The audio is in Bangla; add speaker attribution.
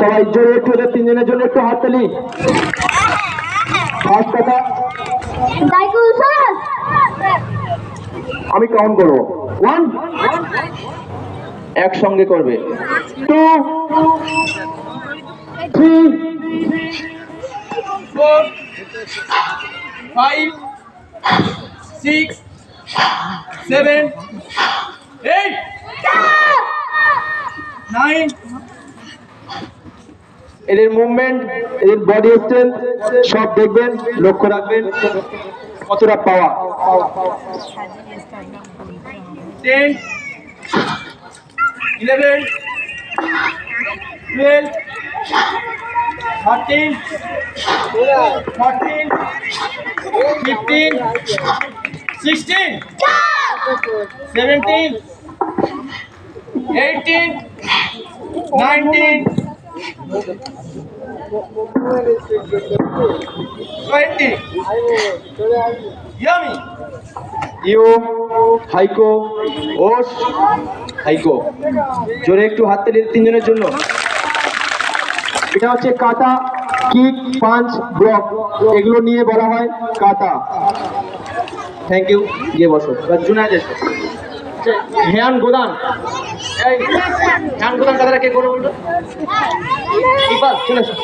Speaker 1: সবাই জোরে একটু এদের তিনজনের জন্য একটু হাততালি। ফার্স্ট কথা আমি কাউন্ট করবো, 1 একসঙ্গে করবে, 2 3
Speaker 2: 4 5 6 7 8 9
Speaker 1: এদের মুভমেন্ট, এদের বডি স্ট্রেংথ সব দেখবেন, লক্ষ্য রাখবেন কতটা পাওয়া।
Speaker 2: 10 11 12 13 14 15 16 17 18 19 20 Yummy!
Speaker 1: ইউ হাইকো ওস হাইকো, জোরে একটু হাততালি তিনজনের জন্য। এটা হচ্ছে কাটা, কিক, পাঞ্চ, ব্লক, এগুলো নিয়ে বলা হয় কাটা। থ্যাংক ইউ, গিয়ে বসো। জুনায়েদ এসো। হ্যান গোদান, এই হ্যান গোদান কথাটা কে করে বলতো? ইকবাল চলে এসো।